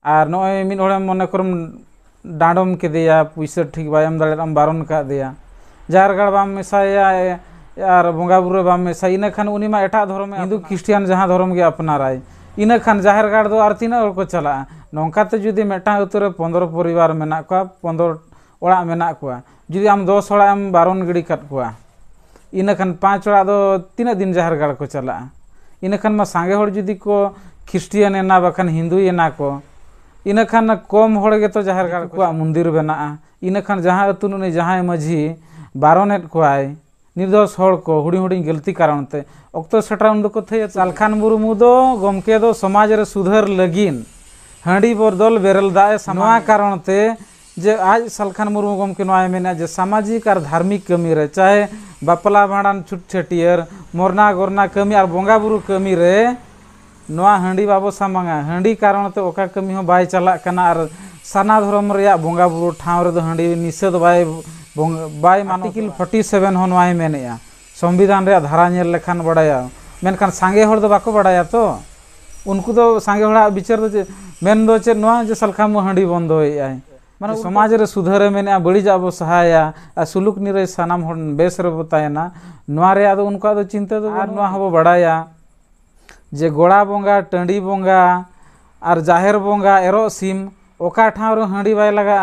और नॉय मिड होड़े मने करम डांडम केदेया पुइसा ठीक बाय एम दाड़ेयाम बारन कादेया जाहेर गाड़ बाम मेसाया और बंगा बुरु बाम मेसा इना खान उनी मा एटा धर्म हिंदू ख्रिस्टियान जहाँ धर्म गे अपनाराय इना खान जाहेर गाड़ दो आर तीना हर को चला नौकाते जुदी मेटा उतरे 15 परिवार मेना को 15 ओड़ा मेना को जुदी आम 10 ओड़ा एम बारन गिड़ी कट को इना खान 5 ओड़ा दो तीना दिन जाहेर गाड़ को चला इना खान मा सांगे हर जुदी को ख्रिस्टियान एना बाखान हिंदू एना को इना खान कम होड़े तो जाहेर गाड़ को मंदिर बना इना खान जहाँ अतुन उनी जहाँ मझी बारनेट कोआय निर्दोष होड़ को हुडी हुडी गलती कारणते अक्तो सेटरा उन को थे सालखान मुर्मू दो गमके दो समाज रे सुधर लगिन हांडी बरदल बेरल दाए समा कारणते जे आज सालखान मुर्मू गमके नोय मेना जे सामाजिक और धार्मिक कमी रे चाहे बापला भाड़ान छुट छटियर मोरना गोरना कमी और बंगा बुरु कमी रे नोआ हांडी बाबो सामांगा हांडी कारणते ओका कमी हो बाय चला कना और साना धर्म रे बंगा बुरु ठाव रे दो हांडी निषेध बाय आर्टिकल 47 हो नोय मेनेया संविधान रे धारा नेल लेखान बड़ाया मेनखान सांगे हर दो बाको बड़ाया तो उनको तो सांगे हड़ा विचार दो मेन दो चे नोआ जे सलखाम हांडी बंद होय माने समाज रे सुधरे मेने बड़ी जाबो सहाया आ सुलुक निरे सानाम हन बेस रे बतायना नोआ रे आदो उनका दो चिंता दो आर नोआ हबो बड़ाया जे गोड़ा बोंगा टंडी बोंगा और जाहेर बोंगा एरो सिम ओका ठाव रे हांडी बाय लगा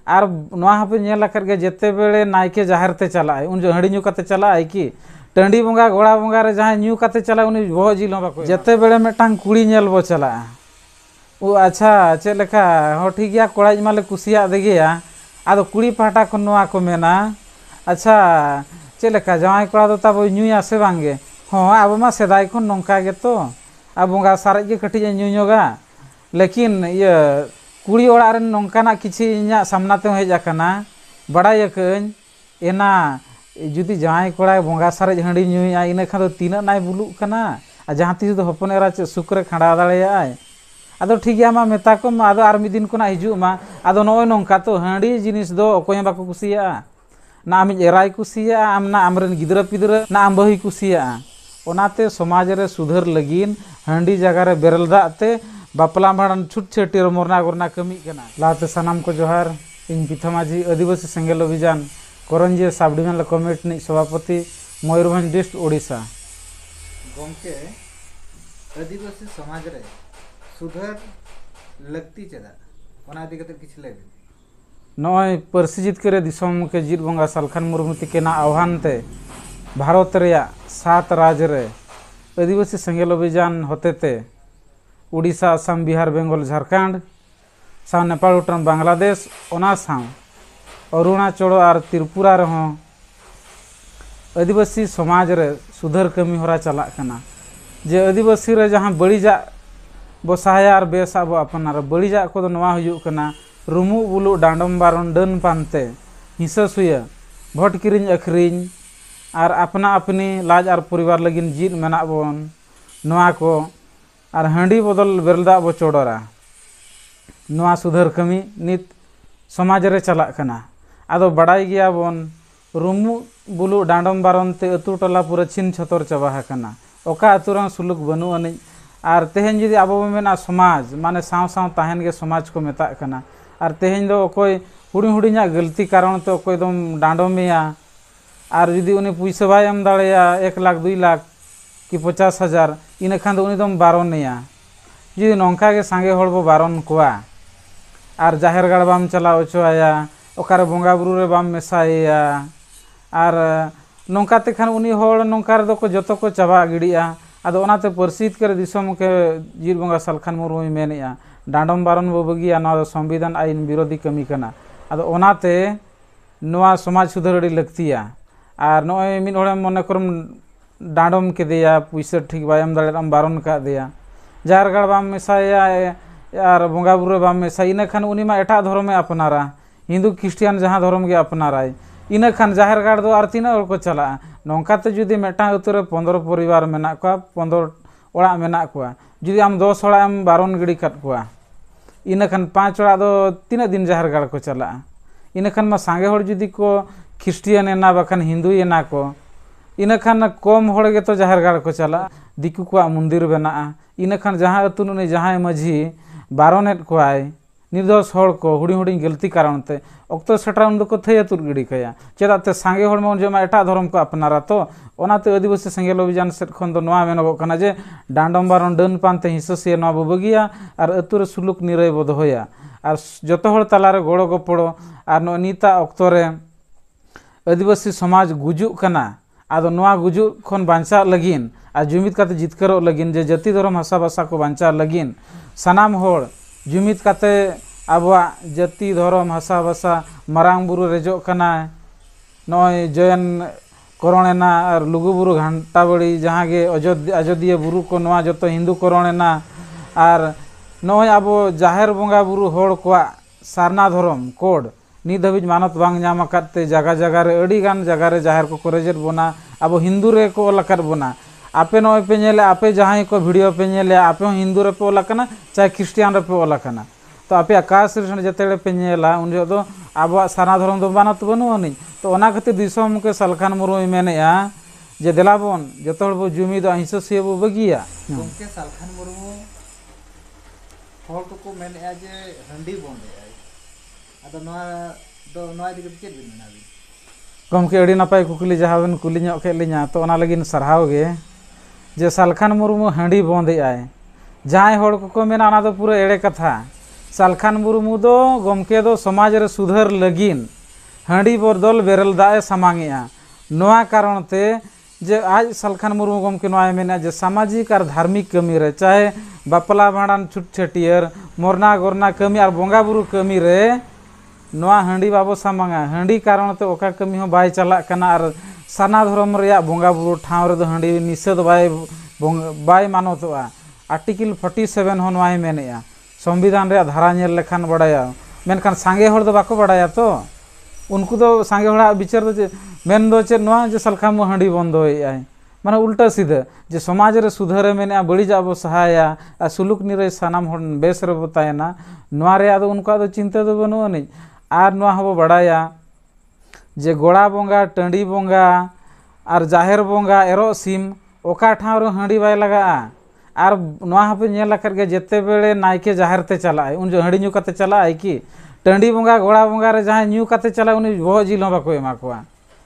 और नोआ पे नेल के जेते बेले नायके जाहेर ते चला उन जो हांडी न्यू कते चला कि टंडी बोंगा गोड़ा बोंगा रे जहाँ न्यू कते चला उन बहुत जिल बाको जेते बेले मेटांग कुड़ी नेल बो चला ओ अच्छा चे लेखा हो ठीक गया कोड़ा माले कुसिया देगेया आदो कुड़ी पाटा को नोआ को मेना अच्छा चे लेखा जवाई कोड़ा दो तब न्यूया से बांगे हाँ अब मा सेदाय को नौका गे तो अब बोंगा सारे के कटी न्यू न्योगा लेकिन ये कुड़ी ओड़ा रे नौकाना किछि इन्या सामना ते हेज आकना बड़ाय कन एना जुदी जवाई कोड़ा बोंगा सारे हांडी न्यूया इना खान तीना नाय बुलुक कना आ जहाँ तीस दो हपन एरा सुक्रे खाड़ा दाड़ेया आदो ठीक गया मा मेता को आदो आर मिद दिन को ना हिजु मा आदो नोय नौका तो हांडी जिनिस दो अकोय बाको कुसिया ना आम एराय कुसिया आम ना आमरन गिदरा पिदरा ना आम बही कुसिया ओनाते समाज रे सुधर लगिन हांडी जगह रे बेरल दाते बापला भाड़ान छुट छटियर मोरना गोरना कमी कना लाते सनाम को जोहार इन पिथा माझी आदिवासी सेंगेल अभियान करंजे साबडिमेल कमिटी सभापति मयूरभंज डिस्ट्रिक्ट ओडिशा गमके आदिवासी समाज रे सुधर लगती चेदा ओना दिगते किछ ले नय परसी जित करे दिसम के जीत बंगा सालखान मुर्मू तिकेना आह्वान ते भारत रेया 7 राज्य रे आदिवासी सेंगेल अभियान होतेते उड़ीसा असम बिहार बेंगल झारखंड साव नेपाल भूटान बांग्लादेश ओना साव अरुणाचल और त्रिपुरा रहो आदिवासी समाज रे सुधर कमी होरा चला कना जे आदिवासी रे जहाँ बड़ीजा बसाया और बेसा बो अपनार बड़ीजा को नवा हुयु कना रुमु बुलु डांडम बारन डन पानते हिंसा सुया भोट किरिंग अखरिंग और अपना अपनी लाज और परिवार लगिन जीत मेना बोन नवा को और हांडी बदल बेरलदा बो चोडरा नवा सुधर कमी नित समाज रे चला कना आदो बड़ाई गया बोन रुमु बुलु डांडम बारन ते अतु टोला पूरा छिन छतर चबा कना ओका अतुरन सुलुक बनु अनि और तेहन जुदी अब मेना समाज माने साव साव ताहन के समाज को मेता कना और तेहन दो कोई हुडी हुडीना गलती कारण तो कोई दम डांडमिया और जुदी उनी पैसा बाय एम दाड़ेया 1 लाख 2 लाख कि 50,000 इन खान उनी दम बारनिया जुदी नौका के सांगे हड़ बो बारन कोआ और जाहेर गाड़ बाम चला ओचोया ओकारे बंगा बुरु रे बाम मेसाया और नौका ते खान उनी हड़ नौका रे दो को जतो को चाबा गिड़िया आदो ओनाते परसित करे दिसम के जीर बंगा सालखान मुर्मू मेनेया डांडम बारन बो बगिया ना संविधान आईन विरोधी कमी कना आदो ओनाते नोआ समाज सुधर अड़ी लगतिया और नोय मिद होड़े मने करम डांडम केदेया पुइसा ठीक बाय एम दाड़ेयाम बारन का देया जाहेर गाड़ बाम मेसाया और बंगा बुरु बाम मेसा इना खान उनी मा एटा धर्म अपनारा हिंदू ख्रिस्टियान जहाँ धर्म गे अपनाराय इना खान जाहेर गाड़ दो आर तीना हर को चला नौकाते जुदी मेटा उतरे 15 परिवार मेना को 15 ओड़ा मेना को जुदी आम 10 ओड़ा एम बारन गिड़ी कट को इना खान 5 ओड़ा दो तीना दिन जाहेर गाड़ को चला इना खान मा सांगे हर जुदी को ख्रिस्टियान एना बाखान हिंदू एना को इना खान कम होड़ गे तो जाहेर गाड़ को चला दिकु को मंदिर बना इना खान जहाँ अतुन उनी जहाँ मझी बारोनेट कोआय निर्दोष हड़ को हुडिंग हुडिंग गलती कारणते अक्तो सेटा उन दो थै अतुर गिड़ी कया चेदाते सांगे हड़ में जमा एटा धर्म को अपनारा तो ओनाते आदिवासी सेंगेल अभियान सेट खन दो नोआ मेनगो कना जे डांडम बारन डन पानते हिंससिया नोआ बो बगिया आर अतुर सुलुक निरय बो दोहया आर जतो हड़ तलारे गड़ो गपड़ो आर नो नीता अक्तो रे आदिवासी समाज गुजुक कना आदो नोआ गुजुक खन बांचा लगिन आ जुमिद काते जितकरो लगिन जे जाति धर्म भाषा भाषा को बांचा लगिन सनाम हड़ जुमिद काते आबवा जाति धर्म भाषा भाषा मारांग बुरु रेजो कना नय जयन करणेना और लुगुबुरु घंटा बड़ी जहाँ गे अयोध्या बुरु को नोआ जतो हिंदू करणेना और नय आबो जाहेर बोंगा बुरु हड़ को सारना धर्म कोड नित धाबिज मानत बांग नाम अकाते जगह जगह रे अड़ी गान जगह रे जाहेर को कोरेजेट बोना अब हिंदू रे को लकर बोना आपे नय पे नेले आपे जहां को वीडियो पे नेले आपे हिंदू रे पे ओलाकना चाहे क्रिश्चियन रे पे ओलाकना तो आपे आकाश रे जतेले पे नेला उन जो तो आबो सारा धर्म दो बानत बनु नहीं तो ओना खातिर दिसम के सलखान मुर्मू मेनेया जे देलाबन जतो हड़ बो जुमिद अहिंसा से बो बगिया गमके सलखान मुर्मू हड़ को मेनेया जे हंडी बोंदे आदो नोआ दिके चेद बिन मेनाबी गमके अड़ी नपाय कुकली जहां बन कुली ᱧᱚᱜ के लिया तो ओना लगिन सरहाव गे जे सलखान मुर्मू हंडी बोंदे आय जहां हड़ को मेना ओना दो पूरा एड़े कथा सलखान मुर्मू दो गमके दो समाज रे सुधर लगिन हंडी बदल बेरल दाए सामांगेआ नोआ कारण ते जे आज सलखान मुर्मू गमके नोआ मेना जे सामाजिक और धार्मिक कमी रे चाहे बापला भाड़ान छुट छटियर मोरना गोरना कमी और बोंगा बुरु कमी रे नोआ हंडी बाबो सामांगा हंडी कारण ते ओका कमी हो बाय चला कना और साना धर्म रे बोंगा बुरु ठाव रे दो हंडी निषेध बाय मानतोआ आर्टिकल 47 हो नोआ मेनेआ संविधान रे धारा नेल लेखान बड़ाया मेनखान सांगे हड़ दो बाको बड़ाया तो उनको तो सांगे हड़ा विचार दो मेन दो चे नोआ जे सलखान मु हंडी बंदो आय माने उल्टा सीधा जे समाज रे सुधरे मेने बड़ी जाबो सहाया आ सुलुक निरे सानाम हड़ बेस रे बतायना नोआ रे आदो उनको आदो चिंता दो बनु नहीं आर नोआ हबो बड़ाया जे गोड़ा बोंगा टंडी बोंगा और जाहेर बोंगा एरो सिम ओका ठाव रे हंडी बाय लगा आर नोआ हबे नेल आकर गे जेते बेले नायके जाहेर ते चला उन जो हंडी न्यू काते चला कि टंडी बोंगा गोड़ा बोंगा रे जहां न्यू काते चला उनी बो जिल हो बाको एमा कोआ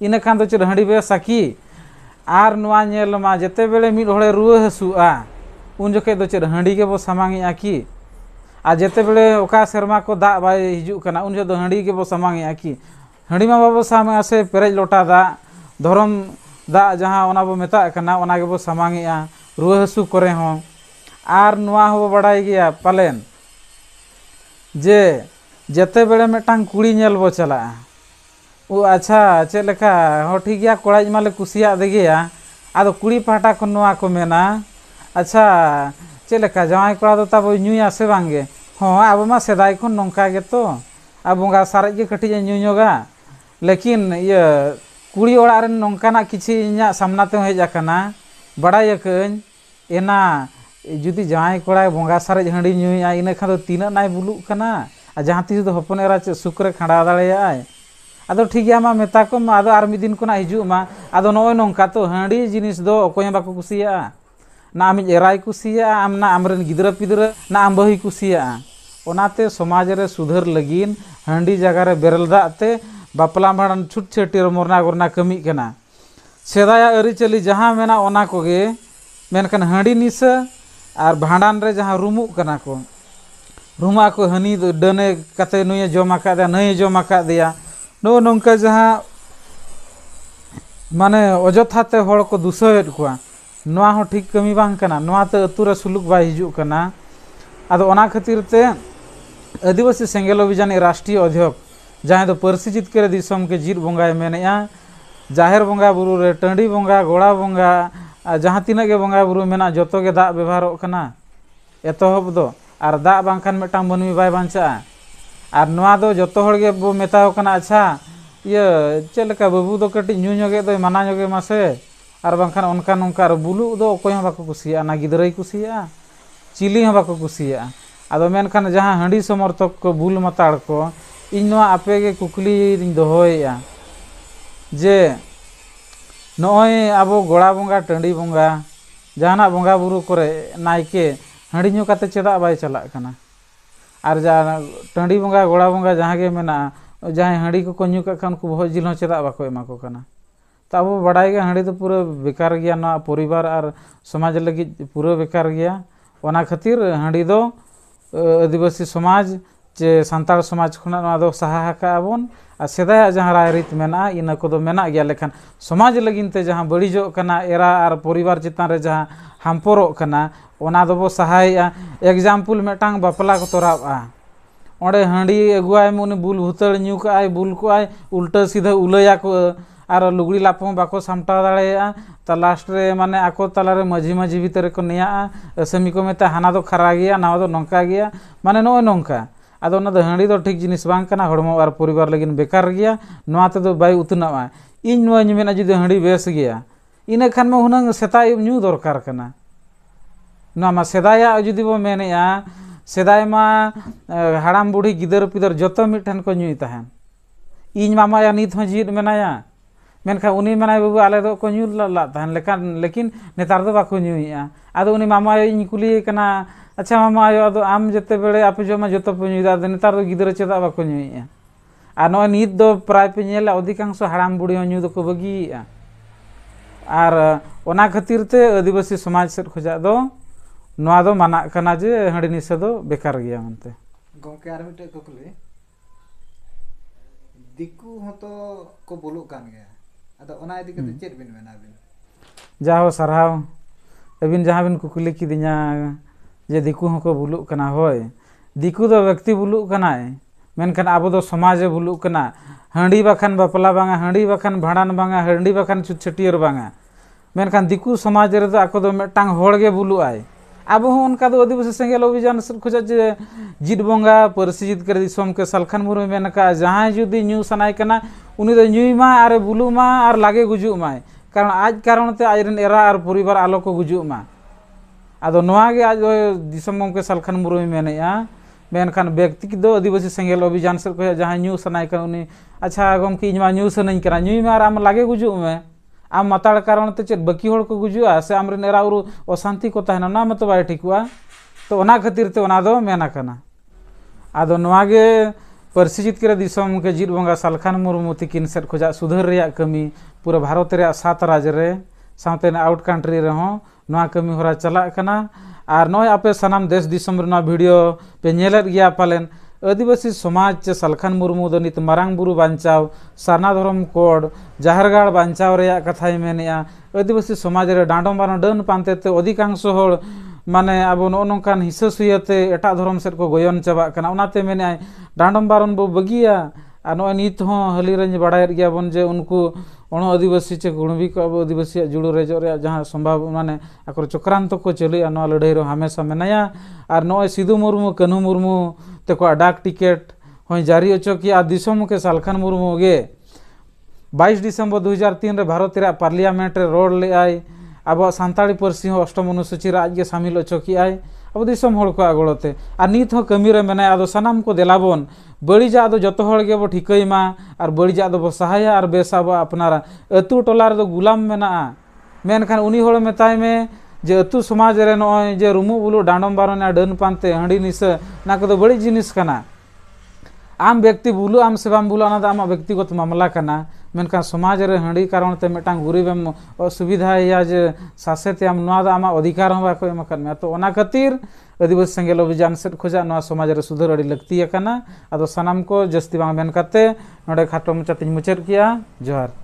इने खान दो चे हंडी बे साकी आर नोआ नेल मा जेते बेले मिड होड़े रुआ हसुआ उन जोके दो चे हंडी के बो सामांगेआ कि आ जेते बेले ओका शर्मा को दा बाय हिजु कना उन जो दो हंडी के बो सामांगेआ कि हंडी मा बाबो सामे से पेरेज लोटा दा धर्म दा जहां ओना बो मेता कना ओना के बो सामांगेआ रुआ हसु करे हो आर नोआ हो बड़ाई गया पालेन जे जेते बेले मेटांग कुड़ी नेल बो चला ओ अच्छा चे लेका हो ठीक गया कोड़ाज माले कुसिया दे गया आदो कुड़ी पाटा को नोआ को मेना अच्छा चे लेका जवाई कोड़ा दो ताबो न्यूया से बांगे हां अब मा सेदाय को नंका गे तो अब बोंगा सारे के कटी न्यूयोगा लेकिन ये कुड़ी ओड़ा रे नंकाना किछि इन्या सामना ते हेज आकना बड़ाय कन एना जुदी जवाई कोड़ा बोंगा सारे हंडी न्यूया इने खान दो तीना नाय बुलु कना आ जहां तिस दो हपन एरा चे सुकरे खंडा दाड़ेया आदो ठीक गया मा मेता को आदो आर मि दिन कोना हिजु मा आदो नोय नंका तो हंडी जिनिस दो ओकोय बाको कुसिया ना आम एराय कुसिया आम ना आमरन गिदरा पिदरा ना आम बही कुसिया ओनाते समाज रे सुधर लगिन हंडी जगह रे बेरल दाते बापला भाड़ान छुट छटिर मोरना गोरना कमी कना सेदाया अरिचली जहां मेना ओना कोगे मेनखान हंडी निसा और भांडान रे जहां रुमु कना को रुमा को हनी डने कते नुये जमा का दे नय जमा का दिया नो नंका जहां माने अजथाते हड़ को दुसोयत कोआ नोआ हो ठीक कमी बांग कना नोआ ते अतु रे सुलुक बाय हिजु कना आदो ओना खातिर ते आदिवासी सेंगेल अभियान राष्ट्रीय अध्यक्ष जहां दो परसी जितके दिसम के जीर बोंगाय मेनेया जाहेर बोंगा बुरु रे टंडी बोंगा गोड़ा बोंगा जहां तिना के बोंगा बुरु मेना जतो के दा व्यवहार कना एतोहब दो और दा बांखान मेटांग मनमी बाय बांचा और नोआ दो जतो हड़ गे बो मेताओ कना अच्छा ये चेलका बाबू दो कटी न्यू ᱧᱚᱜᱮ दो माना ᱧᱚᱜᱮ मासे और बांखान उनका नंका बुलु दो ओकोय हं बाको कुसिया ना गिदराई कुसिया चिली हं बाको कुसिया आदो मेनखान जहां हंडी समर्थक को बुल मताड़ को इन नोआ आपे गे कुकली दोहोया जे नोय आबो गोड़ा बोंगा टंडी बोंगा जहाना बोंगा बुरु करे नायके हंडी ᱧᱩ काते चेदा बाय चला कना और जहाँ टाँडी बंगा गोड़ा बंगा जहाँ के मेना जहाँ हांडी को न्यू का उनको बहुत जिल हो चेदा बाको एमा को कना तो अब बड़ाई गया हांडी तो पूरा बेकार गया ना परिवार और समाज लगी पूरा बेकार गया ओना खातिर हांडी दो आदिवासी समाज चे सांताड़ समाज खुना दो सहा हकाबन और सेदाय जहाँ राय रीत मेना इना को दो मेना गया लेकिन समाज लगिनते जहाँ बड़ीजो कना एरा और परिवार चितान रे जहाँ हामपोरो कना ओना दो बो सहायया एग्जाम्पल मेटांग बापला को तोराबा ओंडे हांडी अगुआय मुनि बुल भूतड़ न्यू काय बुल को आय उल्टा सीधा उलया को और लुगड़ी लापो बाको सामटा दाड़ेया तो लास्ट रे माने आको तलारे मझी मझी भीतर को निया समी को मेता हाना दो खरा गया नावा दो नौका गया माने नो नौका आदो ना दो हांडी दो ठीक जिनिस बांग कना हड़मो और परिवार लगिन बेकार गया नोआ ते दो बाय उतनावा इन नोआ नी मेना जुदी हांडी बेस गया इने खान में हुनंग सेताय न्यू दरकार कना नोआ मा सेदाया जुदी बो मेनेया सेदाय मा हाड़ाम बुढ़ी गिदर पिदर जतो मिठन को न्यूई तहन इन मामा या नीत हो जीत मेनाया मेनखा उनी मेनाय बाबू आले दो को न्यू ला तहन लेकिन नेतार दो बाको न्यूईया आदो उनी मामा इन कुली कना अच्छा मामा आयो आदो आम जते बेड़े आपे जो मा जतो पे न्यूई आदो नेतार दो गिदर चेदा बाको न्यूईया आ नो नीत दो प्राय पे नेला अधिकांश हाड़ाम बुढ़ी न्यू दो को बगीया और ओना खातिर ते आदिवासी समाज सेट खोजा दो नोआ दो माना कना जे हांडी निशा दो बेकार गया मनते गोंके आर मिटे कुकली दिकू हतो को बोलो कान गया अदा ओना इदी कते चेत बिन मेना बिन जाहो सरहाव अबिन जहाँ बिन कुकली की दिना जे दिकू हको बुलु कना होय दिकू दो व्यक्ति बुलु कना मेनखान आबो दो समाज बुलु कना हांडी बाखान बापला बांगा हांडी बाखान भाड़ान बांगा हांडी बाखान छुटछटियर बांगा मेनखान दिकू समाज रे दो आको दो मेटांग होड़ गे बुलु आय अब उनका दो आदिवासी सेंगेल अभियान खोजा जे जिद बंगा परसी जिद कर दिसम के सलखान मुरु मेन का जहाँ जुदी न्यू सनाय कना उनी दो न्यूई मा आर बुलु मा आर लागे गुजु मा कारण आज कारण ते आज एरा और परिवार आलो को गुजु मा आदो नोआ गे आज दिसम के सलखान मुरु मेनेया मेनखान व्यक्ति दो आदिवासी सेंगेल अभियान से को जहाँ न्यू सनाय कना उनी अच्छा गमकी इमा न्यू सनाई कना न्यूई मा आम लागे गुजु में आम माताड़ कारण ते चेद बाकी होड़ को गुजुआ से आमरे नेराउरु अशांति को तहना ना मत बाय ठिकुआ तो ओना खातिर ते ओना दो मेना कना आदो नोआ गे परसिजित करे दिसम के जिद बंगा सलखान मुर्मू तिकिन सेट खोजा सुधर रिया कमी पूरा भारत रे 7 राज्य रे साथे आउट कंट्री रे हो नोआ कमी होरा चला कना और नोय आपे सनाम देश दिसम रे नोआ वीडियो पे नेलत गया पालेन आदिवासी समाज चे सलखान मुर्मू दो नित मारांग बुरु बांचाव सारना धर्म कोड जाहरगाड़ बांचाव रे कथाई मेनेया आदिवासी समाज रे डांडो मारन डन पानते ते अधिकांश होड़ माने अब नो नोंकान हिस्सा सुयते एटा धर्म सेट को गोयन चाबा कना उनाते मेने डांडम बारन बो बगिया आ नो नित हो हली रंज बाड़ाय गया बन जे उनको अण आदिवासी चे गुणवी को अब आदिवासी जुड़ो रेजो रे जहां संभव माने आकर चक्रांत को चली नो लड़ाई रो हमेशा मेनाया और नो सिधु मुर्मू कन्हू मुर्मू ते को डाक टिकेट हो जारी अचो किया दिसम के सलखान मुर्मू गे 22 दिसंबर 2003 रे भारत रे पार्लियामेंट रे रोड ले आई अब सांताड़ी परसी हो अष्टम अनुसूची रे आज गे शामिल अचो किया अब दिसम होड़ को आगोड़ते और नित हो कमी रे मेना आदो सनाम को देलाबन बड़ीजा दो जतो होड़ गे बो ठिकईमा और बड़ीजा दो बो सहाया और बेसा बो अपनारा अतु टोला रे दो गुलाम मेना मेनखान उनी होड़ मेताय में जे अतु समाज रे नय जे रुमु बुलु डांडम बारना डन पानते हांडी निस ना को दो बड़ी जिनिस कना आम व्यक्ति बुलु आम सेवाम बुलु ना आम व्यक्तिगत मामला कना मेनखान समाज रे हांडी कारण ते मेटांग गुरीबेम असुविधा या जे सासेते आम नोआ आमा अधिकार हो बाको एमकन में तो ओना खातिर आदिवासी सेंगेल अभियान सेट खोजा नोआ समाज रे सुधर अड़ी लगती है कना आदो सनाम को जस्ती बांग मेन काते नोडे खाटो मुचा तिन मुचर किया जोहार।